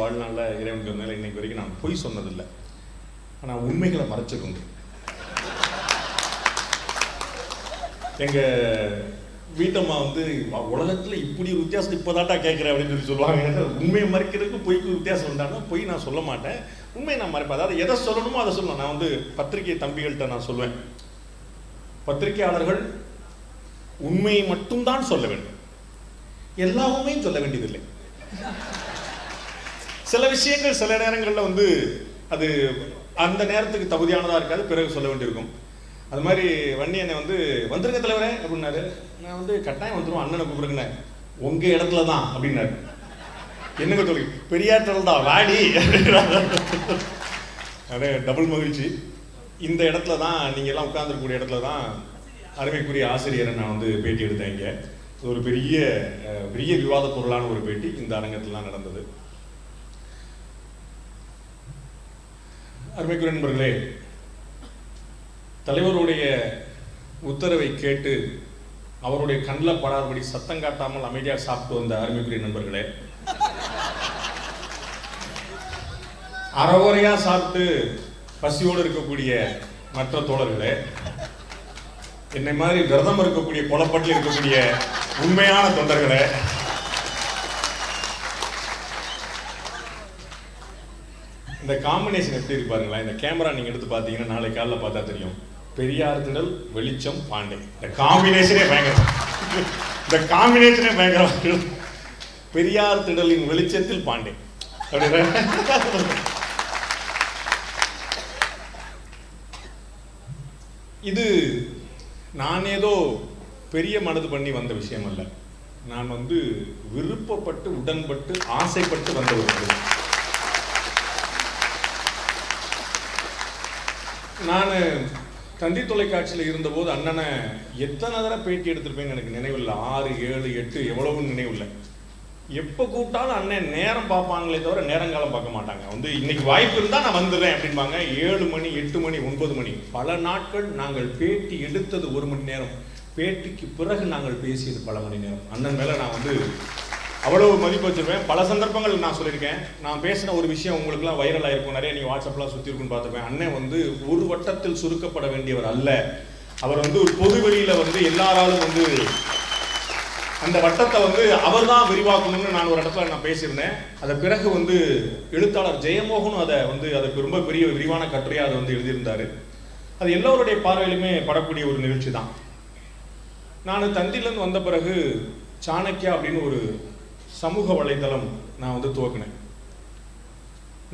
வாழ்நாளில் இறைவனுக்கு மேலே இன்னைக்கு வரைக்கும் நான் பொய் சொன்னதில்லை. ஆனால் உண்மைகளை மறைச்சிருக்கோங்க. எங்கள் வீட்டம்மா வந்து உலகத்தில் இப்படி ஒரு வித்தியாசம் இப்போதாட்டா கேட்குறேன் அப்படின்னு சொல்லி சொல்லுவாங்க. உண்மையை மறைக்கிறதுக்கு பொய்க்கு வித்தியாசம் உண்டானா பொய் நான் சொல்ல மாட்டேன், உண்மையை நான் மறைப்பேன். அதாவது எதை சொல்லணுமோ அதை சொல்லணும். நான் வந்து பத்திரிகை தம்பிகள்கிட்ட நான் சொல்லுவேன், பத்திரிகையாளர்கள் உண்மையை மட்டும்தான் சொல்ல வேண்டும், எல்லா உண்மையும் சொல்ல வேண்டியதில்லை. சில விஷயங்கள் சில நேரங்களில் வந்து அது அந்த நேரத்துக்கு தகுதியானதாக இருக்காது, பிறகு சொல்ல வேண்டியிருக்கும். அது மாதிரி வன்னி என்னை வந்து வந்துருங்க தலைவரே அப்படின்னாரு. நான் வந்து கட்டாயம் வந்துடும், அண்ணனை கூப்பிடுங்கண்ணே, உங்கள் இடத்துல தான் அப்படின்னாரு. என்னங்க சொல்லி பெரியாற்றல் தான் வாடி அப்படின்னாரு. அதே டபுள் மகிழ்ச்சி. இந்த இடத்துல தான் நீங்கள் எல்லாம் உட்கார்ந்துருக்கக்கூடிய இடத்துல தான் அருமைக்குரிய ஆசிரியரை நான் வந்து பேட்டி எடுத்தேன். இங்கே ஒரு பெரிய பெரிய விவாத பொருளான ஒரு பேட்டி இந்த அரங்கத்தில் தான் நடந்தது. அருமைக்குரிய நண்பர்களே, தலைவருடைய உத்தரவை கேட்டு அவருடைய கண்ணில் படாதபடி சத்தம் காட்டாமல் அமைதியாக சாப்பிட்டு வந்த அருமைக்குரிய நண்பர்களே, அறகுறையா சாப்பிட்டு பசியோடு இருக்கக்கூடிய மற்ற தோழர்களே, என்னை மாதிரி விரதம் இருக்கக்கூடிய கொலப்பட்டில் இருக்கக்கூடிய உண்மையான தொண்டர்களே, இந்த காம்பினேஷன் எப்படி இருக்கு பாருங்களேன். இந்த கேமரா நீங்க எடுத்து பார்த்தீங்கன்னா நாளை காலைல பார்த்தா தெரியும். பெரியார் திடல், வெளிச்சம், பாண்டே. இந்த காம்பினேஷனே பயங்கரம். இந்த காம்பினேஷனே பயங்கரம். பெரியார் திடலின் வெளிச்சத்தில் பாண்டே. இது நான் ஏதோ பெரிய மனது பண்ணி வந்த விஷயம் அல்ல. நான் வந்து விருப்பப்பட்டு, உடன்பட்டு, ஆசைப்பட்டு வந்த ஒரு. நான் தந்தி தொலைக்காட்சியில் இருந்தபோது அண்ணனை எத்தனை தடவை பேட்டி எடுத்திருப்பேன்னு எனக்கு நினைவில்லை. 6, 7, 8 எவ்வளவுன்னு நினைவில்லை. எப்போ கூப்பிட்டாலும் அண்ணன் நேரம் பார்ப்பாங்களே தவிர நேரங்காலம் பார்க்க மாட்டாங்க. வந்து இன்னைக்கு வாய்ப்பு இருந்தால் நான் வந்துடுறேன் அப்படின்பாங்க. 7 மணி, 8 மணி, 9 மணி. பல நாட்கள் நாங்கள் பேட்டி எடுத்தது 1 மணி நேரம், பேட்டிக்கு பிறகு நாங்கள் பேசியது பல மணி நேரம். அண்ணன் மேலே நான் வந்து அவ்வளவு மதிப்பு வச்சிருப்பேன். பல சந்தர்ப்பங்கள் நான் சொல்லியிருக்கேன். நான் பேசின ஒரு விஷயம் உங்களுக்குலாம் வைரலாக இருக்கும், நிறைய நீங்கள் வாட்ஸ்அப்லாம் சுற்றி இருக்குன்னு பார்த்துருப்பேன். அண்ணன் வந்து ஒரு வட்டத்தில் சுருக்கப்பட வேண்டியவர் அல்ல. அவர் வந்து ஒரு பொது வெளியில் வந்து எல்லாராலும் வந்து அந்த வட்டத்தை வந்து அவர் தான் விரிவாக்கணும்னு நான் ஒரு இடத்துல நான் பேசியிருந்தேன். அதை பிறகு வந்து எழுத்தாளர் ஜெயமோகனும் அதை வந்து அதுக்கு ரொம்ப பெரிய விரிவான கட்டுரையாக அதை வந்து எழுதியிருந்தார். அது எல்லோருடைய பார்வையிலுமே படக்கூடிய ஒரு நிகழ்ச்சி தான். நான் தந்தியிலேருந்து வந்த பிறகு சாணக்கியா அப்படின்னு ஒரு சமூக வலைத்தளம் நான் வந்து துவக்கினேன்.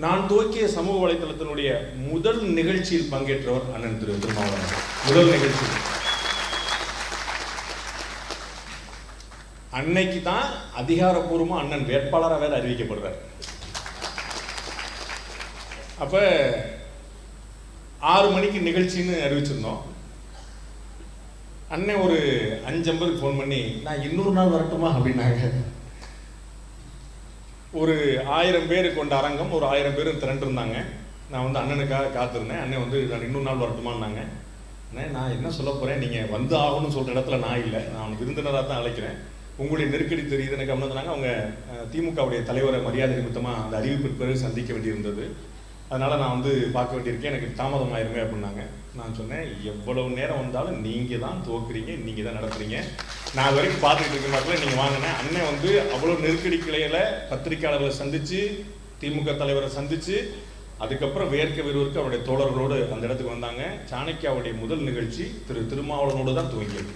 நான் துவக்கிய சமூக வலைத்தளத்தினுடைய முதல் நிகழ்ச்சியில் பங்கேற்றவர் அண்ணன் திரு திருமாவளவன். முதல் நிகழ்ச்சி அன்னைக்கு தான் அதிகாரப்பூர்வமாக அண்ணன் வேட்பாளராக வேற அறிவிக்கப்படுறார். அப்ப 6 மணிக்கு நிகழ்ச்சின்னு அறிவிச்சிருந்தோம். அண்ணன் ஒரு 5:50 ஃபோன் பண்ணி நான் இன்னொரு நாள் வரட்டுமா அப்படின்னாங்க. ஒரு 1000 பேர் கொண்ட அரங்கம், ஒரு 1000 பேர் திரண்டிருந்தாங்க. நான் வந்து அண்ணனுக்காக காத்திருந்தேன். அண்ணன் வந்து நான் இன்னொரு நாள் வரட்டுமான்னாங்க. அண்ணே நான் என்ன சொல்ல போகிறேன், நீங்கள் வந்து ஆகணும்னு சொல்கிற இடத்துல நான் இல்லை, நான் விருந்தினராக தான் அழைக்கிறேன். உங்களுடைய நெருக்கடி தெரியுது எனக்கு அப்படின்னாங்க. அவங்க திமுகவுடைய தலைவரை மரியாதை நிமித்தமாக அந்த அறிவிப்பிற்கு பிறகு சந்திக்க வேண்டியிருந்தது. அதனால் நான் வந்து பார்க்க வேண்டியிருக்கேன், எனக்கு தாமதம் ஆயிருமே அப்படின்னாங்க. நான் சொன்னேன், எவ்வளவு நேரம் வந்தாலும் நீங்கள் தான் துவக்குறீங்க, நீங்கள் தான் நடத்துறீங்க, நான் வரைக்கும் பார்த்துக்கிட்டு இருக்க மாதிரி நீங்கள் வாங்கினேன். அண்ணன் வந்து அவ்வளோ நெருக்கடி கிளையில் பத்திரிகையாளர்களை சந்தித்து, திமுக தலைவரை சந்தித்து, அதுக்கப்புறம் வேர்க்க விறுவிற்கு அவருடைய தோழர்களோடு அந்த இடத்துக்கு வந்தாங்க. சாணக்கியாவுடைய முதல் நிகழ்ச்சி திரு திருமாவளவனோடு தான் துவங்கியது.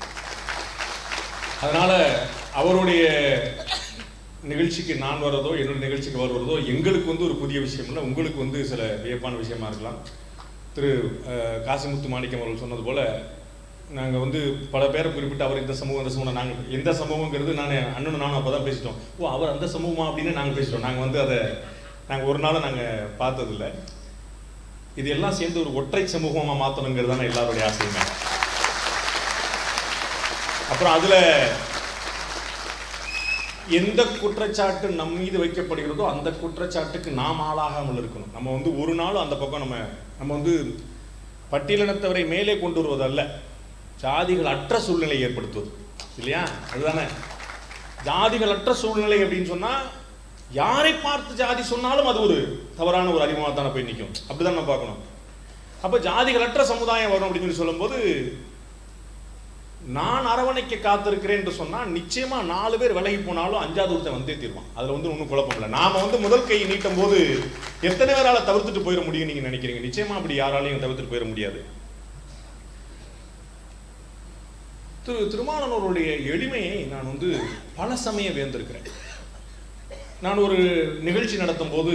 அதனால் அவருடைய நிகழ்ச்சிக்கு நான் வர்றதோ, என்னுடைய நிகழ்ச்சிக்கு வருவதோ எங்களுக்கு வந்து ஒரு புதிய விஷயம் இல்லை, உங்களுக்கு வந்து சில வியப்பான விஷயமா இருக்கலாம். திரு காசிமுத்து மாணிக்கம் அவர்கள் சொன்னது போல் நாங்கள் வந்து பல பேரை குறிப்பிட்டு அவர் இந்த சமூகம் அந்த சமூகம், நாங்கள் எந்த சமூகங்கிறது அண்ணனும் நானும் அப்போ தான் பேசிட்டோம். ஓ அவர் அந்த சமூகமா அப்படின்னு நாங்கள் பேசிட்டோம். நாங்கள் வந்து அதை நாங்கள் ஒரு நாளும் நாங்கள் பார்த்ததில்லை. இது எல்லாம் சேர்ந்து ஒரு ஒற்றை சமூகமாக மாற்றணுங்கிறது தானே எல்லாருடைய ஆசையுமே. அப்புறம் அதில் எந்த குற்றச்சாட்டு நம் மீது வைக்கப்படுகிறதோ அந்த குற்றச்சாட்டுக்கு நாம் ஆளாகாமல் இருக்கணும். நம்ம வந்து ஒரு நாளும் அந்த பக்கம் நம்ம வந்து பட்டியலினத்தவரை மேலே கொண்டு வருவதல்ல, ஜாதிகள் அற்ற சூழ்நிலை ஏற்படுத்துவது இல்லையா? அதுதானே ஜாதிகளற்ற சூழ்நிலை அப்படின்னு சொன்னால் யாரை பார்த்து ஜாதி சொன்னாலும் அது ஒரு தவறான ஒரு அறிமுகமாக தானே போய் நிற்கும். அப்படிதான் நம்ம பார்க்கணும். அப்போ ஜாதிகளற்ற சமுதாயம் வரும் அப்படின்னு சொல்லி சொல்லும்போது, நான் அரவணைக்க காத்திருக்கிறேன் என்று சொன்னால் நிச்சயமா 4 பேர் விலகி போனாலும் 5வது ஒருத்தன் வந்தே தீர்வான். அதுல ஒன்றும் குழப்பம் இல்லை. நாம முதல் கை நீட்டும் போது எத்தனை பேரால தவிர்த்துட்டு போயிட முடியும் நீங்க நினைக்கிறீங்க? நிச்சயமா அப்படி யாராலையும் தவிர்த்துட்டு போயிட முடியாது. திருமாவளவனுடைய எளிமையை நான் பல சமயம் வியந்திருக்கிறேன். நான் ஒரு நிகழ்ச்சி நடத்தும் போது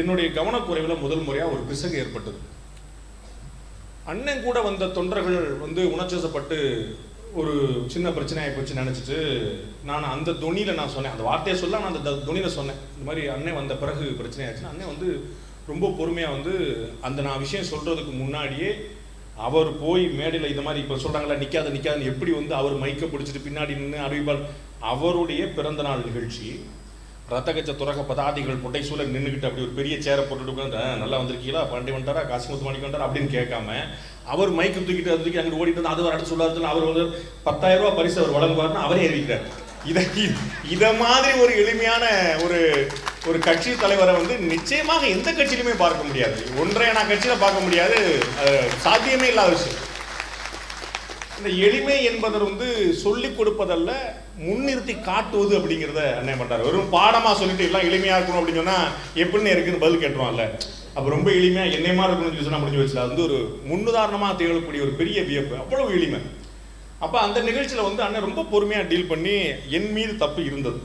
என்னுடைய கவனக்குறைவில் முதல் முறையா ஒரு பிசகு ஏற்பட்டது. அண்ணன் கூட வந்த தொண்டர்கள் உணர்ச்சிவசப்பட்டு ஒரு சின்ன பிரச்சனையை போச்சு நினைச்சிட்டு நான் அந்த துணியில நான் சொன்னேன், அந்த வார்த்தையை சொல்ல நான் அந்த துணியில சொன்னேன், இந்த மாதிரி அண்ணன் வந்த பிறகு பிரச்சனை ஆச்சுன்னா அண்ணன் ரொம்ப பொறுமையா அந்த நான் விஷயம் சொல்றதுக்கு முன்னாடியே அவர் போய் மேடையில் இந்த மாதிரி இப்போ சொல்றாங்களா நிக்காதுன்னு எப்படி அவர் மைக்க பிடிச்சிட்டு பின்னாடி நின்று அறிவிப்பால். அவருடைய பிறந்த நாள் நிகழ்ச்சி, ரத்தகச்ச துறக்க பதாதிகள் புட்டை சூழ நின்றுக்கிட்டு அப்படி ஒரு பெரிய சேரை போட்டுட்டு உட்காந்து நல்லா வந்திருக்கீங்களா, பாண்டி வந்துட்டாரா, காசிமுத்து மாணிக்கு வந்துட்டாரா அப்படின்னு கேட்காம அவர் மைக்கு தூக்கிட்டு தூக்கி அங்கே ஓடிட்டு வந்து அது ஒரு அடுத்து சொல்லாதுன்னு அவர் 10,000 ரூபாய் பரிசு அவர் வழங்குவார்னு அவரே அறிவிக்கிறார். இதை மாதிரி ஒரு எளிமையான ஒரு கட்சி தலைவரை நிச்சயமாக எந்த கட்சியிலுமே பார்க்க முடியாது. ஒன்றைய கட்சியில பார்க்க முடியாது, சாத்தியமே இல்லாத விஷயம். இந்த எளிமை என்பதை சொல்லிக் கொடுப்பதல்ல, முன்னிறுத்தி காட்டுவது அப்படிங்கிறத அண்ணன் பண்றாரு. வெறும் பாடமா சொல்லிட்டு எல்லாம் எளிமையா இருக்கணும் அப்படின்னு சொன்னா எப்படின்னு இருக்குன்னு பதில் கேட்டுருவான்ல. அப்ப ரொம்ப எளிமையா என்னையமா இருக்கணும்னு சொன்னா முடிஞ்சு வச்சுல ஒரு முன்னுதாரணமா திகழக்கூடிய ஒரு பெரிய வியப்பு, அவ்வளவு எளிமை. அப்ப அந்த நிகழ்ச்சியில அண்ணன் ரொம்ப பொறுமையா டீல் பண்ணி என் மீது தப்பு இருந்தது.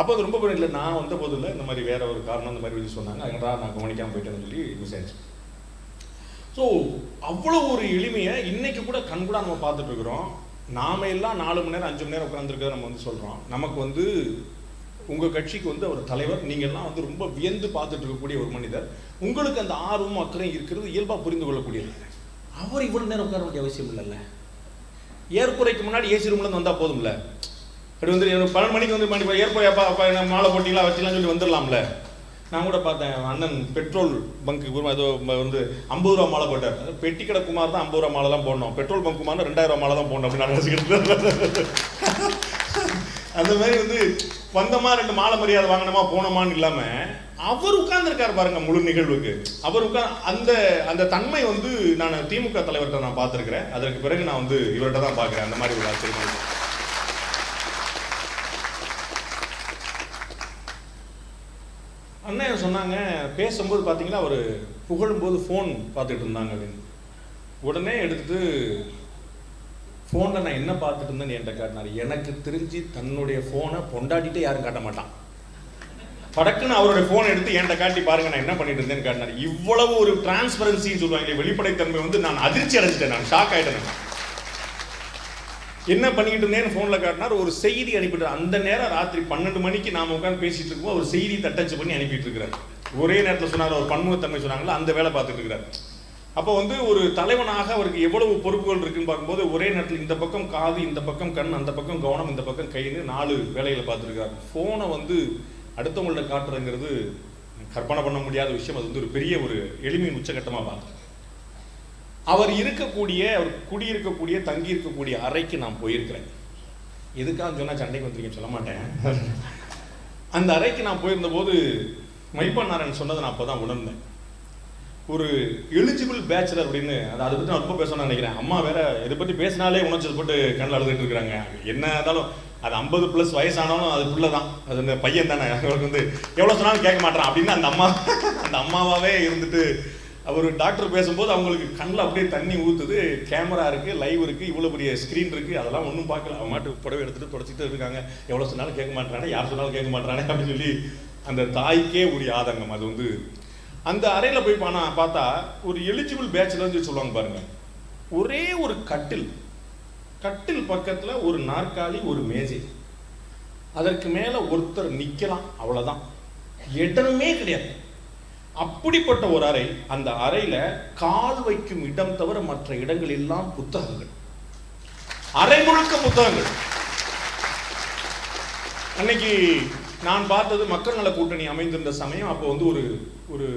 அப்போ அது ரொம்ப இல்லை, நான் வந்த போது இல்லை, இந்த மாதிரி வேற ஒரு காரணம் இந்த மாதிரி சொன்னாங்க, அதனால நான் கவனிக்காம போயிட்டேன்னு சொல்லி விசாரிச்சு. ஸோ அவ்வளோ ஒரு எளிமையை இன்னைக்கு கூட கண்கூட நம்ம பார்த்துட்டு இருக்கிறோம். நாம எல்லாம் 4 மணி நேரம் 5 மணி நேரம் உட்காந்துருக்கிறத நம்ம சொல்றோம். நமக்கு உங்க கட்சிக்கு அவர் தலைவர், நீங்க எல்லாம் ரொம்ப வியந்து பார்த்துட்டு இருக்கக்கூடிய ஒரு மனிதர். உங்களுக்கு அந்த ஆர்வமும் அக்கறையும் இருக்கிறது இயல்பா புரிந்து கொள்ளக்கூடியது. அவர் இவ்வளவு நேரம் உட்கார வேண்டிய அவசியம் இல்லைல்ல. ஏற்புரைக்கு முன்னாடி ஏசி ரூம்ல இருந்து வந்தா போதும்ல. அப்படி 12 மணிக்கு ஏற்புரை மாலை போட்டிங்களா வச்சுலாம் சொல்லி வந்துடலாம்ல. நான் கூட பார்த்தேன், அண்ணன் பெட்ரோல் பங்க்கு ஏதோ 50 ரூபா மாலை போட்டார். பெட்டி கடை குமார் தான் 50 ரூபா மாலைலாம் போடணும், பெட்ரோல் பங்க் குமார் 2000 ரூபா மாலை தான் போடணும் அப்படின்னு நான் நினைச்சுக்கிட்டு. அந்த மாதிரி வந்தமா 2 மாலை மரியாதை வாங்கினமா போனோமான்னு இல்லாம அவர் உட்கார்ந்துருக்காரு பாருங்க முழு நிகழ்வுக்கு. அவர் அந்த தன்மை நான் திமுக தலைவர்கிட்ட நான் பார்த்துருக்கிறேன். அதற்கு பிறகு நான் இவர்கிட்ட தான் பார்க்குறேன் அந்த மாதிரி ஒரு ஆச்சரியம். அண்ணன் சொன்னாங்க, பேசும்போது பார்த்தீங்கன்னா அவர் புகழும்போது ஃபோன் பார்த்துட்டு இருந்தாங்க அப்படின்னு. உடனே எடுத்துட்டு ஃபோனில் நான் என்ன பார்த்துட்டு இருந்தேன்னு என்கிட்ட காட்டினார். எனக்கு தெரிஞ்சு தன்னுடைய ஃபோனை பொண்டாட்டிகிட்டே யாரும் காட்ட மாட்டான். படக்குன்னு அவருடைய ஃபோனை எடுத்து என்கிட்ட காட்டி பாருங்க நான் என்ன பண்ணிட்டு இருந்தேன்னு காட்டினார். இவ்வளவு ஒரு டிரான்ஸ்பரன்சின்னு சொல்லுவாங்க, வெளிப்படைத்தன்மை நான் அதிர்ச்சி அடைஞ்சிட்டேன், நான் ஷாக் ஆகிட்டேன். என்ன பண்ணிக்கிட்டு இருந்தேன்னு ஃபோனில் காட்டினார். ஒரு செய்தி அனுப்பிட்டு, அந்த நேரம் ராத்திரி 12 மணிக்கு நாம் உட்காந்து பேசிட்டு இருக்கோம், ஒரு செய்தி தட்டச்சு பண்ணி அனுப்பிட்டு இருக்கிறார். ஒரே நேரத்தில் சொன்னார், ஒரு பன்முகத்தன்மை சொன்னாங்களா, அந்த வேலை பார்த்துட்டு இருக்கிறார். அப்போ ஒரு தலைவனாக அவருக்கு எவ்வளவு பொறுப்புகள் இருக்குன்னு பார்க்கும்போது ஒரே நேரத்தில் இந்த பக்கம் காது, இந்த பக்கம் கண், அந்த பக்கம் கவனம், இந்த பக்கம் கைன்னு 4 வேலைகளை பார்த்துருக்காரு. ஃபோனை அடுத்தவங்கள்ட்ட காட்டுறதுங்கிறது கற்பனை பண்ண முடியாத விஷயம். அது ஒரு பெரிய ஒரு எளிமையின் உச்சகட்டமாக பார்த்தேன். அவர் குடியிருக்கக்கூடிய தங்கி இருக்கக்கூடிய அறைக்கு நான் போயிருக்கிறேன். எதுக்காக சொன்னா சண்டைக்கு வந்திருக்கேன்னு சொல்ல மாட்டேன். அந்த அறைக்கு நான் போயிருந்த போது மைப்பன் நாராயணன் சொன்னதை நான் அப்பதான் உணர்ந்தேன். ஒரு எலிஜிபிள் பேச்சுலர் அப்படின்னு, அதை பற்றி நான் ரொம்ப பேசணும்னு நினைக்கிறேன். அம்மா வேற இதை பற்றி பேசினாலே உணர்ச்சி போட்டு கண்ணில் அழுதுட்டு இருக்கிறாங்க. என்ன இருந்தாலும் அது 50+ வயசானாலும் அது பிள்ளை தான், அது இந்த பையன் தானே, அவருக்கு எவ்வளோ சொன்னாலும் கேட்க மாட்டான் அப்படின்னு அந்த அம்மாவாவே இருந்துட்டு அவர் டாக்டர் பேசும்போது அவங்களுக்கு கண்ணில் அப்படியே தண்ணி ஊற்றுது. கேமரா இருக்குது, லைவ் இருக்குது, இவ்வளோ பெரிய ஸ்க்ரீன் இருக்குது, அதெல்லாம் ஒன்றும் பார்க்கல. அவங்க மாட்டு புடவை எடுத்துகிட்டு தொடச்சிட்டு இருக்காங்க. எவ்வளோ சொன்னாலும் கேட்க மாட்டானே, யார் சொன்னாலும் கேட்க மாட்டானே அப்படின்னு சொல்லி அந்த தாய்க்கே உரிய ஆதங்கம். அது அந்த அறையில் போய் பார்த்தா ஒரு எலிஜிபிள் பேச்சுலர் சொல்லுவாங்க பாருங்க. ஒரே ஒரு கட்டில் பக்கத்தில் ஒரு நாற்காலி, ஒரு மேஜை, அதற்கு மேலே ஒருத்தர் நிற்கலாம், அவ்வளோதான், இடமே கிடையாது. அப்படிப்பட்ட ஒரு அறை. அந்த அறையில கால் வைக்கும் இடம் தவிர மற்ற இடங்கள் எல்லாம் புத்தகங்கள், அறை முழுக்க புத்தகங்கள். அன்னைக்கு நான் பார்த்தது மக்கள் நல கூட்டணி அமைந்திருந்த சமயம். அப்போ ஒரு ஒரு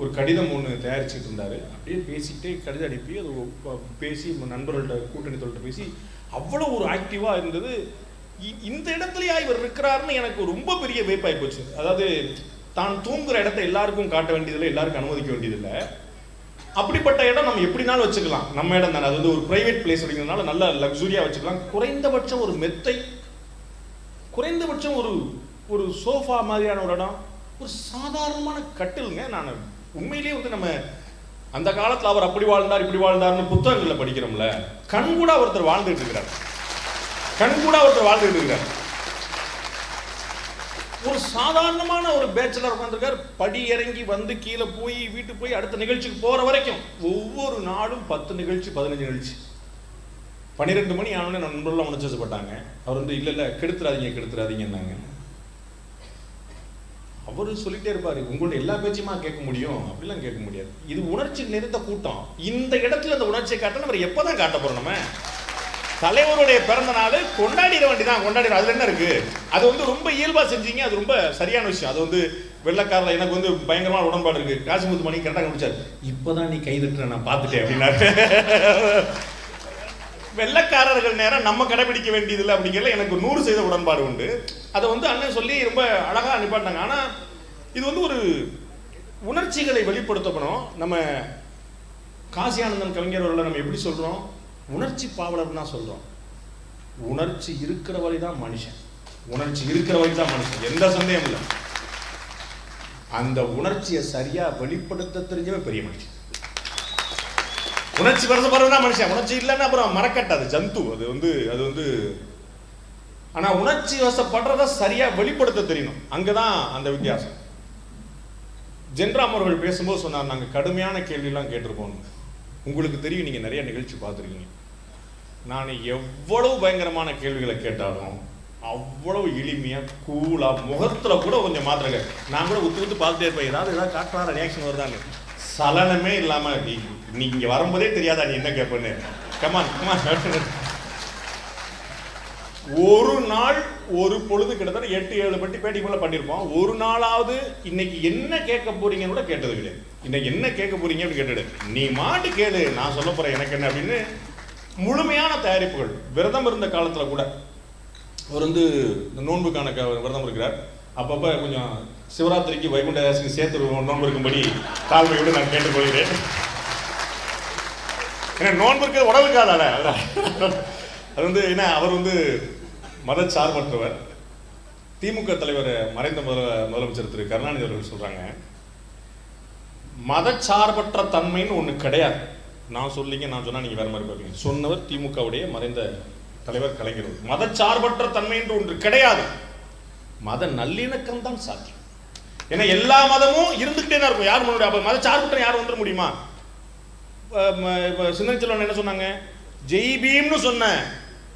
ஒரு கடிதம் ஒன்று தயாரிச்சுட்டு இருந்தாரு. அப்படியே பேசிக்கிட்டே கடிதம் அனுப்பி அது பேசி நண்பர்கள்ட்ட கூட்டணி தொழில்கிட்ட பேசி அவ்வளோ ஒரு ஆக்டிவாக இருந்தது. இந்த இடத்துலயா இவர் இருக்கிறாருன்னு எனக்கு ரொம்ப பெரிய வேப்பாய் போச்சு. அதாவது தான் தூங்குற இடத்த எல்லாருக்கும் காட்ட வேண்டியதில்லை, எல்லாருக்கும் அனுமதிக்க வேண்டியதில்லை. அப்படிப்பட்ட இடம் நம்ம எப்படினாலும் வச்சுக்கலாம், நம்ம இடம் தானே. அது வந்து ஒரு பிரைவேட் பிளேஸ் அப்படிங்கிறதுனால நல்ல லக்ஸுரியா வச்சுக்கலாம். குறைந்தபட்சம் ஒரு மெத்தை, குறைந்தபட்சம் ஒரு சோஃபா மாதிரியான ஒரு இடம், ஒரு சாதாரணமான கட்டிலுங்க. நான் உண்மையிலேயே வந்து நம்ம அந்த காலத்தில் அவர் அப்படி வாழ்ந்தார் இப்படி வாழ்ந்தார்னு புத்தகங்களில் படிக்கிறோம்ல, கண்கூட ஒருத்தர் வாழ்ந்துட்டு இருக்கிறார், கண்கூட ஒருத்தர் வாழ்ந்துட்டு இருக்கிறார். ஒரு சாதாரணமான ஒரு பேச்சலர் உட்காந்துருக்கார். படி இறங்கி வந்து கீழே போய் வீட்டுக்கு போய் அடுத்த நிகழ்ச்சிக்கு போற வரைக்கும் ஒவ்வொரு நாளும் 10 நிகழ்ச்சி 15 நிகழ்ச்சி. 12 மணி ஆனோடனே நண்பர்கள்லாம் உணர்ச்சிப்பட்டாங்க. அவர் வந்து இல்லை கெடுத்துறாதீங்கன்னாங்க. அவரு சொல்லிட்டே இருப்பாரு, உங்களுடைய எல்லா பேச்சுமா கேட்க முடியும், அப்படிலாம் கேட்க முடியாது. இது உணர்ச்சி நிறைந்த கூட்டம். இந்த இடத்துல அந்த உணர்ச்சியை காட்ட நம்ம எப்பதான் காட்ட போறோம்? நம்ம தலைவருடைய பிறந்த நாள் கொண்டாடிட வேண்டிதான், கொண்டாடிடும். அதுல என்ன இருக்கு? அது வந்து ரொம்ப இயல்பா செஞ்சீங்க, அது ரொம்ப சரியான விஷயம். அது வந்து வெள்ளக்காரில் எனக்கு வந்து பயங்கரமான உடன்பாடு இருக்கு. காசிமுத்து மணி கரெக்டாக கண்டுபிடிச்சாரு. இப்பதான் நீ கைதட்டுற நான் பார்த்துட்டேன் அப்படின்னாரு. வெள்ளக்காரர்கள் நேரம் நம்ம கடைபிடிக்க வேண்டியதில்லை அப்படிங்கிறதுல எனக்கு 100% உடன்பாடு உண்டு. அதை வந்து அண்ணன் சொல்லி ரொம்ப அழகா அனுப்பாட்டாங்க. ஆனா இது வந்து ஒரு உணர்ச்சிகளை வெளிப்படுத்தணும். நம்ம காசி ஆனந்தன் கவிஞர் அவர்களை நம்ம எப்படி சொல்றோம்? உணர்ச்சி பாவலர் தான் சொல்றோம். உணர்ச்சி இருக்கிற வரைதான் மனுஷன், உணர்ச்சி இருக்கிற வரைதான் மனுஷன், எந்த சந்தேகம் இல்லை. அந்த உணர்ச்சியை சரியா வெளிப்படுத்த தெரிஞ்சவே பெரிய மனுஷன். உணர்ச்சி வரதான் மனுஷன். உணர்ச்சி இல்லைன்னா அப்புறம் மரக்கட்டாது, ஜந்து. அது வந்து ஆனா உணர்ச்சி வசப்படுறத சரியா வெளிப்படுத்த தெரியணும். அங்கதான் அந்த வித்தியாசம். ஜென்ராம் அவர்கள் பேசும்போது சொன்னார், நாங்க கடுமையான கேள்வியெல்லாம் கேட்டிருப்போம். உங்களுக்கு தெரியும், நீங்க நிறைய நிகழ்ச்சி பார்த்துருக்கீங்க. நான் எவ்வளவு பயங்கரமான கேள்விகளை கேட்டாலும் அவ்வளவு எளிமையா கூலா, முகத்துல கூட கொஞ்சம் மாத்திரங்க. நான் கூட உத்து பார்த்துட்டே இருப்பேன், ஏதாவது காட்டுறாரு, ரியாக்ஷன் வருதான்னு. சலனமே இல்லாம, நீ இங்க வரும்போதே தெரியாதா நீ என்ன கேட்பேன்னு. கமான் ஒரு நாள் ஒரு பொழுது கிட்டத்தட்ட 8-7 பட்டி பேட்டி போல பண்ணிருப்போம். ஒரு நாளாவது இன்னைக்கு என்ன கேட்க போறீங்கன்னு கூட கேட்டது கிடையாது. இன்னைக்கு என்ன கேட்க போறீங்க அப்படின்னு கேட்டது, நீ மாட்டு கேளு, நான் சொல்ல போறேன் எனக்கு என்ன அப்படின்னு. முழுமையான தயாரிப்புகள். விரதம் இருந்த காலத்துல கூட அவர் வந்து இந்த நோன்புக்கான விரதம் இருக்கிறார். அப்பப்ப கொஞ்சம் சிவராத்திரிக்கு வைகுண்ட ஏகாதசிக்கு சேர்த்து நோன்பு இருக்கும்படி தாழ்மையோடு நான் கேட்டுக்கொள்கிறேன். ஏன்னா நோன்பு இருக்கிறது உடலுக்காதால. அது வந்து என்ன, அவர் வந்து மதச்சார்பற்றவர். திமுக தலைவர் மறைந்த முதலமைச்சர் திரு கருணாநிதி அவர்கள் சொல்றாங்க, மதச்சார்பற்ற தன்மைன்னு ஒண்ணு கிடையாது. நான் சொல்லிங்க, நான் சொன்னா நீங்க வேற மாதிரி பார்ப்பீங்க. சொன்னவர் திமுகவுடைய மறைந்த தலைவர் கலைஞர். மதச்சார்பற்ற தன்மை என்று ஒன்று கிடையாது. மத நல்லிணக்கம் தான் சாத்தியம். ஏன்னா எல்லா மதமும் இருந்துகிட்டே தான் இருக்கும். யார் முன்னாடி அப்ப மதச்சார்பற்ற யார் வந்துட முடியுமா? சிந்தனை செல்வன் என்ன சொன்னாங்க? ஜெய்பீம்னு சொன்ன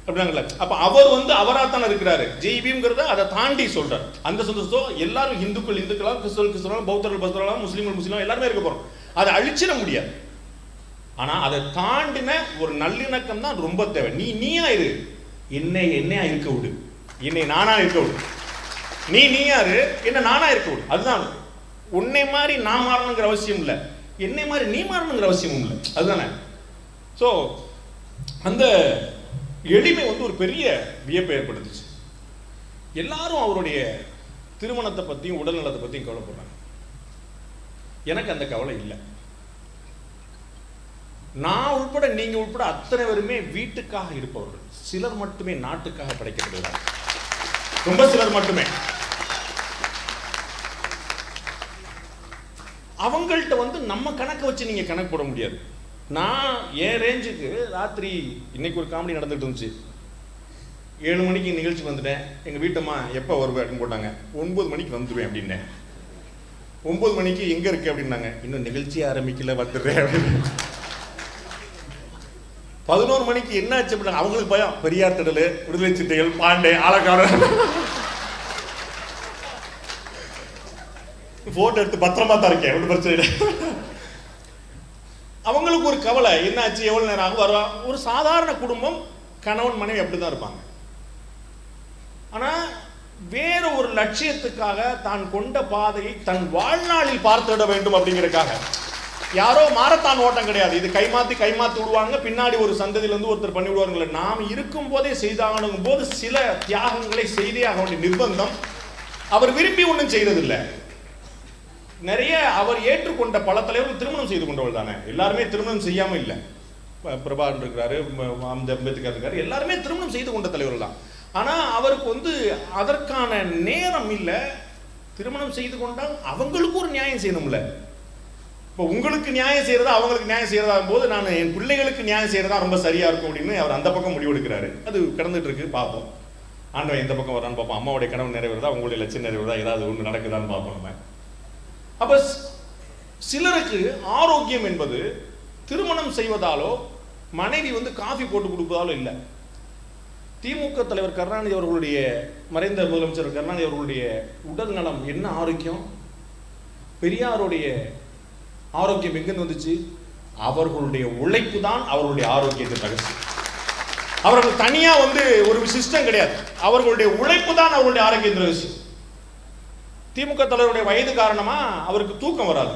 அப்படின்னாங்கல்ல. அப்ப அவர் வந்து அவராத்தான இருக்கிறாரு. ஜெய்பீம்ங்கிறத அதை தாண்டி சொல்றாரு. அந்த சந்தோஷம் எல்லாரும் இந்துக்களாக, கிறிஸ்தவர்கள் பௌத்தர்கள், முஸ்லீம்கள் எல்லாருமே இருக்க போறோம். அதை அழிச்சிட முடியாது. ஆனா அதை தாண்டின ஒரு நல்லிணக்கம் தான் ரொம்ப தேவை. நீயா இரு, என்னையா இருக்க விடு, என்னை நானா இருக்க விடு. நீயா இரு, என்ன நானா இருக்க விடு. அதுதான். உன்னை மாதிரி நான் மாறணுங்கிற அவசியம் இல்லை, என்னை மாதிரி நீ மாறணுங்கிற அவசியமும் இல்லை. அதுதானே. ஸோ அந்த எளிமை வந்து ஒரு பெரிய வியப்பை ஏற்படுத்துச்சு. எல்லாரும் அவருடைய திருமணத்தை பத்தியும் உடல்நலத்தை பத்தியும் கவலைப்படுறாங்க. எனக்கு அந்த கவலை இல்லை. நான் உட்பட, நீங்க உட்பட அத்தனை பேருமே வீட்டுக்காக இருப்பவர்கள். சிலர் மட்டுமே நாட்டுக்காக படைக்கப்படுகிறார்கள். ரொம்ப சிலர் மட்டுமே. அவங்கள்ட்ட வந்து நம்ம கணக்கு வச்சு நீங்க கணக்கு போட முடியாது. நான் என் ரேஞ்சுக்கு ராத்திரி இன்னைக்கு ஒரு காமெடி நடந்துட்டு இருந்துச்சு. 7 மணிக்கு நிகழ்ச்சி வந்துட்டேன். எங்க வீட்டம்மா எப்போ வருவேன் அப்படின்னு போட்டாங்க. 9 மணிக்கு வந்துடுவேன் அப்படின்னேன். 9 மணிக்கு எங்க இருக்கு அப்படின்னாங்க. இன்னும் நிகழ்ச்சியை ஆரம்பிக்கல, வந்துடுறேன் அப்படின்னு. 11 மணிக்கு என்ன ஆச்சு அப்படின்னா அவங்களுக்கு பயம். பெரியார் திடல், விடுதலை சிட்டைகள், பாண்டே, ஆலக்காரன் போட்டோ எடுத்து பத்திரமா தான் இருக்கேன், ஒன்றும் பிரச்சனை இல்லை. அவங்களுக்கு ஒரு கவலை, என்னாச்சு, எவ்வளவு நேரம் ஆகும், வருவா. ஒரு சாதாரண குடும்பம், கணவன் மனைவி அப்படிதான் இருப்பாங்க. ஆனா வேற ஒரு லட்சியத்துக்காக தான் கொண்ட பாதையை தன் வாழ்நாளில் பார்த்துவிட வேண்டும் அப்படிங்கிறதுக்காக யாரோ மாரத்தான் ஓட்டம் கிடையாது. இது கைமாத்தி விடுவாங்க, பின்னாடி ஒரு சந்ததியில இருந்து ஒருத்தர் பண்ணி விடுவாங்க. நாம் இருக்கும் போதே செய்தாகணும் போது சில தியாகங்களை செய்தே ஆக வேண்டிய நிர்பந்தம். அவர் விரும்பி ஒன்றும் செய்யறதில்லை. நிறைய அவர் ஏற்றுக்கொண்ட பல தலைவர்கள் திருமணம் செய்து கொண்டவர்கள் தானே. எல்லாருமே திருமணம் செய்யாம இல்லை. பிரபாகரன் இருக்கிறாரு, அம்பேத்கர் இருக்காரு, எல்லாருமே திருமணம் செய்து கொண்ட தலைவர்கள் தான். ஆனா அவருக்கு அதற்கான நேரம் இல்லை. திருமணம் செய்து கொண்டால் அவங்களுக்கு ஒரு நியாயம் செய்யணும்ல. இப்போ உங்களுக்கு நியாயம் செய்யறதா அவங்களுக்கு நியாயம் செய்யறதா போது நான் என் பிள்ளைகளுக்கு நியாயம் செய்யறதா ரொம்ப சரியா இருக்கும் அப்படின்னு அவர் அந்த பக்கம் முடிவெடுக்கிறாரு. அது கடந்துட்டு இருக்கு, பார்ப்போம். ஆண்டவன் எந்த பக்கம் வரான்னு பார்ப்போம். அம்மாவுடைய கனவு நிறைவேறதா, உங்களுடைய லட்சியம் நிறைவேறதா, ஏதாவது ஒன்று நடக்குதான்னு பார்ப்போம் நம்ம. அப்ப சிலருக்கு ஆரோக்கியம் என்பது திருமணம் செய்வதாலோ மனைவி காஃபி போட்டு கொடுப்பதாலோ இல்லை. திமுக தலைவர் கருணாநிதி அவர்களுடைய, மறைந்த முதலமைச்சர் கருணாநிதி அவர்களுடைய உடல் நலம் என்ன ஆரோக்கியம்? பெரியாருடைய ஆரோக்கியம் எங்கிருந்து வந்துச்சு? அவர்களுடைய உழைப்பு தான் அவர்களுடைய ஆரோக்கியத்தின் ரகசியம். அவர்கள் தனியா ஒரு சிஸ்டம் கிடையாது. அவர்களுடைய உழைப்பு தான் அவர்களுடைய ஆரோக்கியத்தின் ரகசியம். திமுக தலைவருடைய வயது காரணமா அவருக்கு தூக்கம் வராது.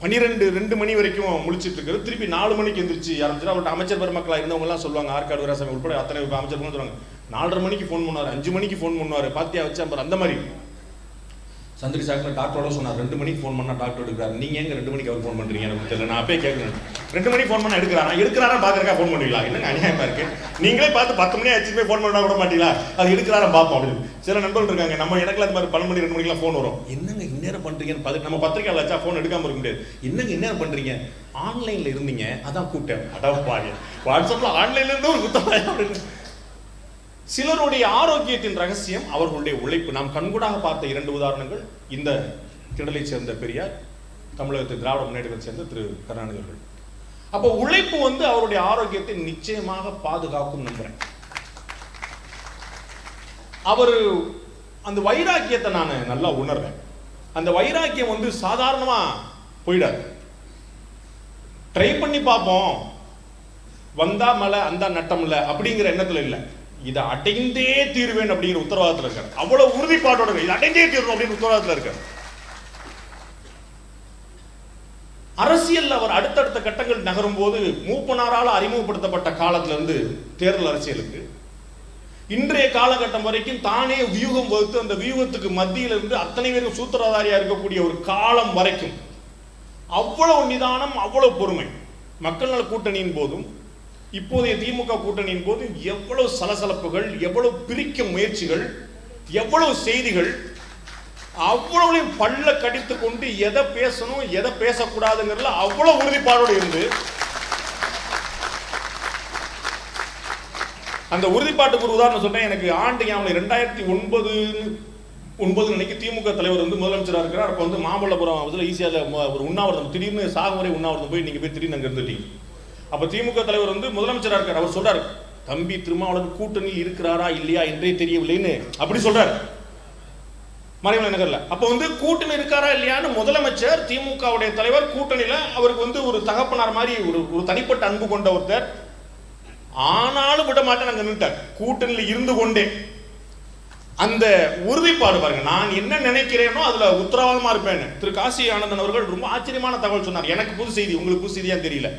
12 மணி வரைக்கும் முழிச்சிட்டு இருக்கிறது. திருப்பி 4 மணிக்கு எந்திரிச்சு ஆரம்பிச்சு அவர்கிட்ட அமைச்சர் பெருமக்களா இருந்தவங்க எல்லாம் சொல்லுவாங்க, ஆற்காடு வீராசாமி உட்பட அத்தனை அமைச்சர் சொல்லுவாங்க, 4:30 மணிக்கு ஃபோன் பண்ணுவார், 5 மணிக்கு ஃபோன் பண்ணுவார், பாத்தியா வச்சா அந்த மாதிரி. சந்திரி சாக்கில் டாக்டரோட சொன்னார், 2 மணிக்கு ஃபோன் பண்ணா டாக்டர் எடுக்கிறார். நீங்க எங்க 2 மணிக்கு அவர் ஃபோன் பண்றீங்க? எனக்கு தெரியல. நான் அப்பயே கேட்கிறேன், 2 மணிக்கு ஃபோன் பண்ணா எடுக்கிறாரா பாக்குறக்கா ஃபோன் பண்ணுவீங்களா? என்னங்க அநியாயமா இருக்கு. நீங்களே பார்த்து 10 மணி ஆச்சு போய் ஃபோன் பண்ணா விட மாட்டீங்களா? அது எடுக்கிறாரா பார்ப்போம் அப்படின்னு. சில நண்பர்கள் இருக்காங்க, நம்ம எனக்குல அந்த மாதிரி 12 மணி 2 மணிக்கெல்லாம் ஃபோன் வரும். என்னங்க இந்நேரம் பண்றீங்கன்னு நம்ம பத்திரிக்கை வச்சா ஃபோன் எடுக்காம இருக்க முடியாது. என்னங்க இந்நேரம் பண்றீங்க? ஆன்லைன்ல இருந்தீங்க, அதான் கூப்பிட்டேன். அடப்பாங்க, வாட்ஸ்அப்ல ஆன்லைன்ல இருந்து ஒரு குத்தம் அப்படின்னு. சிலருடைய ஆரோக்கியத்தின் ரகசியம் அவர்களுடைய உழைப்பு. நாம் கண்கூடாக பார்த்த 2 உதாரணங்கள், இந்த திடலை சேர்ந்த பெரியார், தமிழகத்தில் திராவிட முன்னேற்றத்தை சேர்ந்த திரு கருணாநிதி அவர்கள். அப்போ உழைப்பு அவருடைய ஆரோக்கியத்தை நிச்சயமாக பாதுகாக்கும் நம்புறேன். அவர் அந்த வைராக்கியத்தை நான் நல்லா உணர்றேன். அந்த வைராக்கியம் சாதாரணமா போயிடாது. ட்ரை பண்ணி பார்ப்போம், வந்தா மலை அந்த நட்டம் இல்லை அப்படிங்கிற எண்ணத்துல இல்லை. இதை அடைந்தே தீர்வேன் அப்படிங்கிற உத்தரவாதத்தில் இருக்காரு. அவ்வளவு உறுதிப்பாட்டோட இதை அடைந்தே தீர்வோம் அப்படின்னு உத்தரவாதத்தில் இருக்காரு. அரசியல் அவர் அடுத்தடுத்த கட்டங்கள் நகரும் போது மூப்பனாரால் அறிமுகப்படுத்தப்பட்ட காலத்துல இருந்து தேர்தல் அரசியலுக்கு இன்றைய காலகட்டம் வரைக்கும் தானே வியூகம் வகுத்து அந்த வியூகத்துக்கு மத்தியில் இருந்து அத்தனை பேரும் சூத்திரதாரியா இருக்கக்கூடிய ஒரு காலம் வரைக்கும் அவ்வளவு நிதானம், அவ்வளவு பொறுமை. மக்கள் நல கூட்டணியின் போதும் இப்போதைய திமுக கூட்டணியின் போது எவ்வளவு சலசலப்புகள், எவ்வளவு பிரிக்க முயற்சிகள், எவ்வளவு செய்திகள், அவ்வளவு பல்ல கடித்து கொண்டு எதை பேசணும் எதை பேசக்கூடாதுங்கிறதுல அவ்வளவு உறுதிப்பாடோடு இருந்து அந்த உறுதிப்பாட்டுக்கு ஒரு உதாரணம் சொன்னேன். எனக்கு ஆண்டு ஞாபகம் 2009 அன்னைக்கு திமுக தலைவர் முதலமைச்சராக இருக்கிறார். அப்போ மாமல்லபுரம் ஈஸியாக ஒரு உண்ணாவிரதம், திடீர்னு சாகுமுறை உண்ணாவிரதம் போய் நீங்க போய் திடீர்னு அங்கே இருந்துட்டீங்க. அப்ப திமுக தலைவர் முதலமைச்சராக இருக்கார். அவர் சொல்றாரு, தம்பி திருமாவளவன் கூட்டணியில் இருக்கிறாரா இல்லையா என்றே தெரியவில்லைன்னு அப்படி சொல்றாரு மறைமலை நகர்ல. அப்ப கூட்டணி இருக்காரா இல்லையான்னு முதலமைச்சர், திமுகவுடைய தலைவர் கூட்டணியில அவருக்கு ஒரு தகப்பனார் மாதிரி ஒரு தனிப்பட்ட அன்பு கொண்ட ஒருத்தர். ஆனாலும் விட மாட்டேன் அங்க நின்றுட்டார், கூட்டணியில் இருந்து கொண்டே. அந்த உறுதிப்பாடு பாருங்க, நான் என்ன நினைக்கிறேனோ அதுல உத்தரவாதமா இருப்பேன். திரு காசி ஆனந்தன் அவர்கள் ரொம்ப ஆச்சரியமான தகவல் சொன்னார். எனக்கு புது செய்தி, உங்களுக்கு புது செய்தியா தெரியல.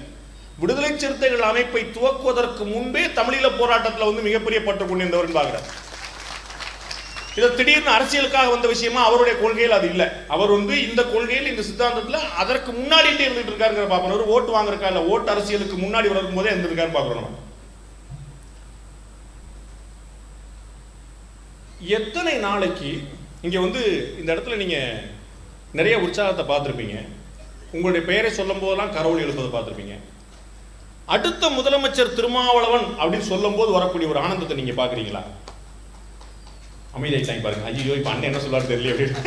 விடுதலை சிறுத்தைகள் அமைப்பை துவக்குவதற்கு முன்பே தமிழீழ போராட்டத்தில் மிகப்பெரிய பற்று கொண்டிருந்தவர் பார்க்கிறார். இது திடீர்னு அரசியலுக்காக வந்த விஷயமா அவருடைய கொள்கையில் அது இல்லை. அவர் இந்த கொள்கையில் இந்த சித்தாந்தத்தில் அதற்கு முன்னாடி இருந்துட்டு இருக்காருங்கிற பார்க்கணும். ஒரு ஓட்டு வாங்குறக்கா இல்லை, ஓட்டு அரசியலுக்கு முன்னாடி வரும் போதே இருந்திருக்காரு பார்க்கணும். எத்தனை நாளைக்கு இங்க இந்த இடத்துல நீங்க நிறைய உற்சாகத்தை பார்த்திருப்பீங்க. உங்களுடைய பெயரை சொல்லும் போதெல்லாம் கரவொலி எழுப்பதை பார்த்திருப்பீங்க. அடுத்த முதலமைச்சர் திருமாவளவன் அப்படின்னு சொல்லும் போது வரக்கூடிய ஒரு ஆனந்தத்தை நீங்க பாக்குறீங்களா? அமைதியாயிட்டாங்க பாருங்க. ஐயோ இப்ப அண்ணன் என்ன சொல்றாரு தெரியல அப்படின்னு.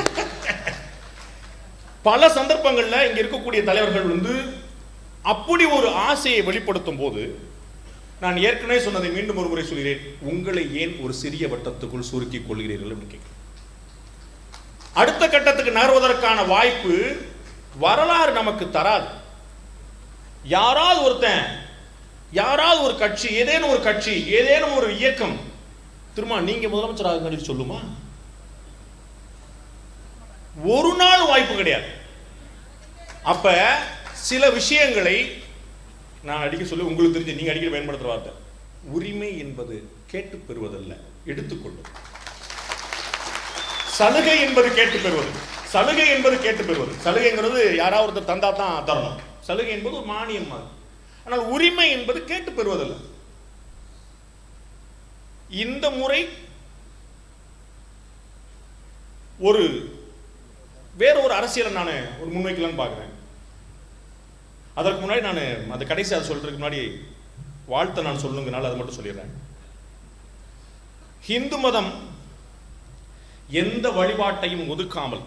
பல சந்தர்ப்பங்கள்ல இங்க இருக்கக்கூடிய தலைவர்கள் அப்படி ஒரு ஆசையை வெளிப்படுத்தும் போது, நான் ஏற்கனவே சொன்னதை மீண்டும் ஒரு முறை சொல்கிறேன், உங்களை ஏன் ஒரு சிறிய வட்டத்துக்குள் சுருக்கிக் கொள்கிறீர்கள் அப்படின்னு. அடுத்த கட்டத்துக்கு நகர்வதற்கான வாய்ப்பு வரலாறு நமக்கு தராது. யாராவது ஒருத்தன், யாராவது ஒரு கட்சி, ஏதேனும் ஒரு கட்சி, ஏதேனும் ஒரு இயக்கம் திரும்ப நீங்க முதலமைச்சராக சொல்லுமா? ஒரு நாள் வாய்ப்பு கிடையாது. அப்ப சில விஷயங்களை நான் அடிக்க சொல்லி உங்களுக்கு தெரிஞ்சு நீங்க அடிக்கடி பயன்படுத்துற வார்த்தை, உரிமை என்பது கேட்டு பெறுவதல்ல, எடுத்துக்கொள்வது. சலுகை என்பது கேட்டு பெறுவது. சலுகை என்பது கேட்டு பெறுவது. சலுகைங்கிறது யாராவது ஒருத்தர் தந்தா தான் தரணும். சலுகை என்பது ஒரு மானியம் மாதிரி. ஆனால் உரிமை என்பது கேட்டு பெறுவதல்ல. இந்த முறை வேற ஒரு அரசியலை நான் ஒரு முன்வைக்கலான்னு பார்க்குறேன். அதற்கு முன்னாடி நான் அந்த கடைசி அதை சொல்றதுக்கு முன்னாடி வாழ்த்தை நான் சொல்லுங்கனால அதை மட்டும் சொல்லிடுறேன். ஹிந்து மதம் எந்த வழிபாட்டையும் ஒதுக்காமல்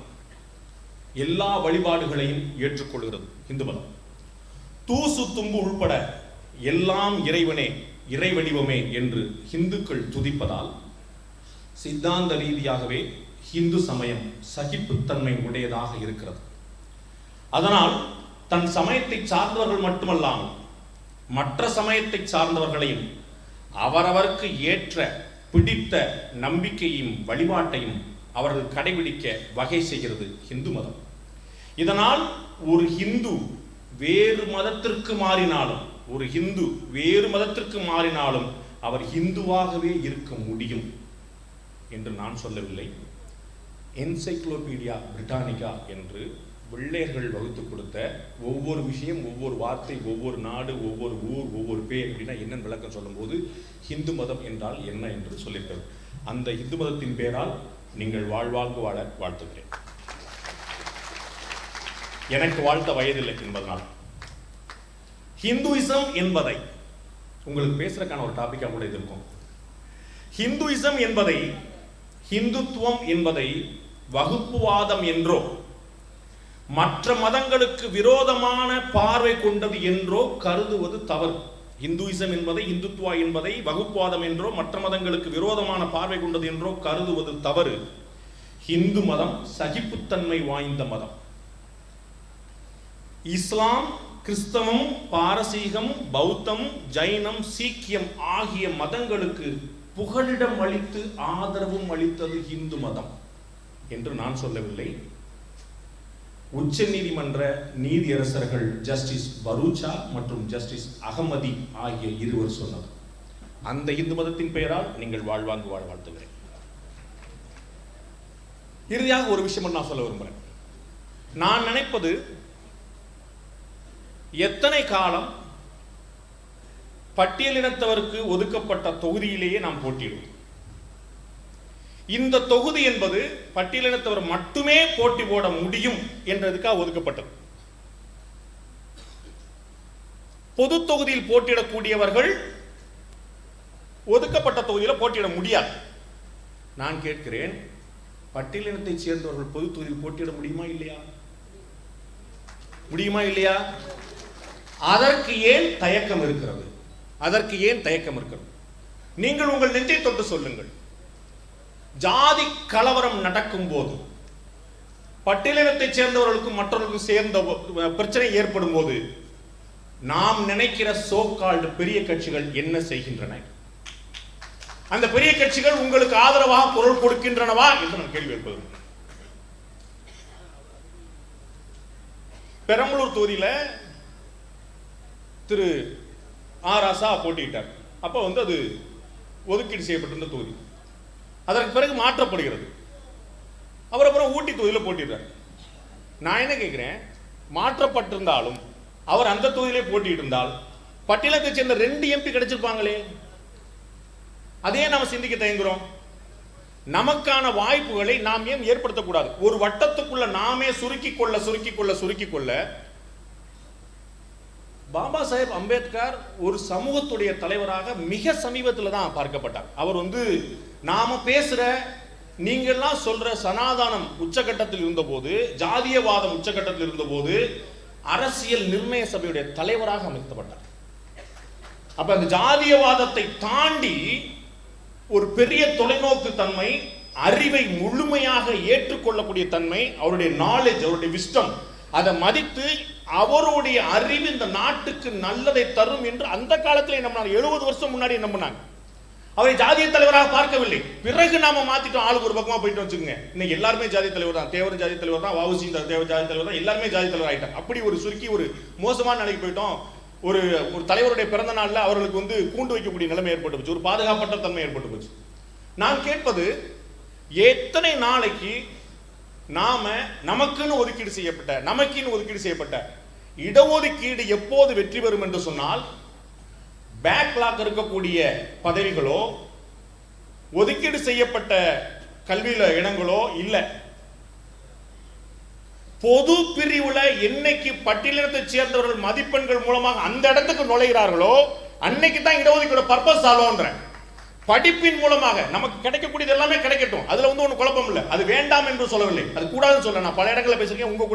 எல்லா வழிபாடுகளையும் ஏற்றுக்கொள்கிறது. இந்து மதம் தூசு தும்பு உள்பட எல்லாம் இறைவனே, இறை வடிவமே என்று இந்துக்கள் துதிப்பதால் சித்தாந்த ரீதியாகவே இந்து சமயம் சகிப்புத்தன்மை உடையதாக இருக்கிறது. அதனால் தன் சமயத்தை சார்ந்தவர்கள் மட்டுமல்லாமல் மற்ற சமயத்தை சார்ந்தவர்களையும் அவரவருக்கு ஏற்ற பிடித்த நம்பிக்கையும் வழிபாட்டையும் அவர்கள் கடைபிடிக்க வகை செய்கிறது இந்து மதம். இதனால் ஒரு ஹிந்து வேறு மதத்திற்கு மாறினாலும் அவர் ஹிந்துவாகவே இருக்க முடியும் என்று நான் சொல்லவில்லை. என்சைக்ளோபீடியா பிரிட்டானிகா என்று வெள்ளையர்கள் வகுத்து கொடுத்த ஒவ்வொரு விஷயம், ஒவ்வொரு வார்த்தை, ஒவ்வொரு நாடு, ஒவ்வொரு ஊர், ஒவ்வொரு பேர் அப்படின்னா என்னன்னு விளக்கம் சொல்லும்போது ஹிந்து மதம் என்றால் என்ன என்று சொல்லியிருக்கிறது. அந்த இந்து மதத்தின் பேரால் நீங்கள் வாழ்வாங்கு வாழ வாழ்த்துகிறேன். எனக்கு வாழ்த்த வயதில்லை என்பதனால் ஹிந்துயிசம் என்பதை உங்களுக்கு பேசுறதுக்கான ஒரு டாபிக்கா கூட இது இருக்கும். ஹிந்துயிசம் என்பதை, ஹிந்துத்துவம் என்பதை வகுப்புவாதம் என்றோ மற்ற மதங்களுக்கு விரோதமான பார்வை கொண்டது என்றோ கருதுவது தவறு. இந்துயிசம் என்பதை, இந்துத்துவா என்பதை வகுப்புவாதம் என்றோ மற்ற மதங்களுக்கு விரோதமான பார்வை கொண்டது என்றோ கருதுவது தவறு. இந்து மதம் சகிப்புத்தன்மை வாய்ந்த மதம். இஸ்லாம், கிறிஸ்தவம், பாரசீகம், பௌத்தம், ஜைனம், சீக்கியம் ஆகிய மதங்களுக்கு புகலிடம் அளித்து ஆதரவும் அளித்தது இந்து மதம் என்று நான் சொல்லவில்லை. உச்ச நீதிமன்ற நீதியரசர்கள் ஜஸ்டிஸ் பரூச்சா மற்றும் ஜஸ்டிஸ் அகமதி ஆகிய இருவர் சொன்னது. அந்த இந்து மதத்தின் பெயரால் நீங்கள் வாழ்வாங்கு வாழ வாழ்த்துகிறேன். இறுதியாக ஒரு விஷயம் நான் சொல்ல விரும்புகிறேன். நான் நினைப்பது, எத்தனை காலம் பட்டியலினத்தவருக்கு ஒதுக்கப்பட்ட தொகுதியிலேயே நாம் போட்டியிடுவோம். இந்த தொகுதி என்பது பட்டியலினத்தவர் மட்டுமே போட்டி போட முடியும் என்றதுக்காக ஒதுக்கப்பட்டது. பொது தொகுதியில் போட்டியிடக்கூடியவர்கள் ஒதுக்கப்பட்ட தொகுதியில் போட்டியிட முடியாது. நான் கேட்கிறேன், பட்டியலினத்தை சேர்ந்தவர்கள் பொது தொகுதியில் போட்டியிட முடியுமா இல்லையா? அதற்கு ஏன் தயக்கம் இருக்கிறது? நீங்கள் உங்கள் நெஞ்சை தொட்டு சொல்லுங்கள். ஜாதி கலவரம் நடக்கும் போது, பட்டியலினத்தை சேர்ந்தவர்களுக்கும் மற்றவர்களுக்கும் சேர்ந்த பிரச்சனை ஏற்படும் போது நாம் நினைக்கிற சோகால்டு பெரிய கட்சிகள் என்ன செய்கின்றன? அந்த பெரிய கட்சிகள் உங்களுக்கு ஆதரவாக குரல் கொடுக்கின்றனவா என்று நான் கேள்வி எழுப்பது. பெரம்பலூர் தொகுதியில திரு ஆராசா போட்டியிட்டார். அப்ப அது ஒதுக்கீடு செய்யப்பட்டிருந்த தொகுதி. அதற்கு பிறகு மாற்றப்படுகிறது. அவர் அப்புறம் ஊட்டி தொகுதியில் போட்டிடுறார். நான் என்ன கேட்கிறேன், மாற்றப்பட்டிருந்தாலும் அவர் அந்த தொகுதியிலே போட்டிட்டு இருந்தால் பட்டியலத்தை சேர்ந்த 2 MP கிடைச்சிருப்பாங்களே. அதே நாம சிந்திக்க தயங்குறோம். நமக்கான வாய்ப்புகளை நாம் ஏன் ஏற்படுத்தக்கூடாது? ஒரு வட்டத்துக்குள்ள நாமே சுருக்கி கொள்ள பாபா சாஹேப் அம்பேத்கர் ஒரு சமூகத்துடைய தலைவராக மிக சமீபத்தில் தான் பார்க்கப்பட்டார். அவர் நாம பேசுற, நீங்கள்லாம் சொல்ற சனாதானம் உச்சகட்டத்தில் இருந்தபோது, ஜாதியவாதம் உச்சகட்டத்தில் இருந்தபோது அரசியல் நிர்ணய சபையுடைய தலைவராக அமைக்கப்பட்டார். அப்ப அந்த ஜாதியவாதத்தை தாண்டி ஒரு பெரிய தொலைநோக்கு தன்மை, அறிவை முழுமையாக ஏற்றுக்கொள்ளக்கூடிய தன்மை, அவருடைய நாலேஜ், அவருடைய விஸ்டம், அதை மதித்து அவருடைய அறிவு இந்த நாட்டுக்கு நல்லதை தரும் என்று அந்த காலத்தில் நம்பினாங்க. 70 வருஷம் முன்னாடி நம்பினாங்க. அவரை ஜாதிய தலைவராக பார்க்கவில்லை. பிறகு நாம மாத்திட்டோம், ஆளுக்கு ஒரு பக்கமா போயிட்டு வச்சுக்கோங்க. இன்னைக்கு எல்லாருமே ஜாதி தலைவர் தான், தேவர் ஜாதி தலைவர் தான், வஉசி தேவர் ஜாதி தலைவர் தான், எல்லாருமே ஜாதி தலைவர் ஆயிட்டாங்க. அப்படி ஒரு சுருக்கி ஒரு மோசமான நிலைக்கு போயிட்டோம். ஒரு ஒரு தலைவருடைய பிறந்த நாள்ல அவர்களுக்கு வந்து கூண்டு வைக்கக்கூடிய நிலைமை ஏற்பட்டு போச்சு, ஒரு பாதுகாப்பற்ற தன்மை ஏற்பட்டு போச்சு. நான் கேட்பது, எத்தனை நாளைக்கு நாம நமக்குன்னு ஒதுக்கீடு செய்யப்பட்ட இடஒதுக்கீடு எப்போது வெற்றி பெறும் என்று சொன்னால், பேக்லாக் இருக்கக்கூடிய பதவிகளோ ஒதுக்கீடு செய்யப்பட்ட கல்வியில இடங்களோ இல்ல, பொது பிரிவுல என்னைக்கு பட்டியலினத்தை சேர்ந்தவர்கள் மதிப்பெண்கள் மூலமாக அந்த இடத்துக்கு நுழைகிறார்களோ அன்னைக்கு தான் இடஒதுக்கீடு பர்பஸ் சால்வ்ன்றேன். படிப்பின் மூலமாக நமக்கு கிடைக்கக்கூடியது எல்லாமே கிடைக்கட்டும், அதுல வந்து ஒன்றும் குழப்பம் இல்லை, அது வேண்டாம் என்று சொல்லவில்லை, அது கூடாதுன்னு சொல்ல. நான் பல இடங்களில் பேசிருக்கேன், உங்க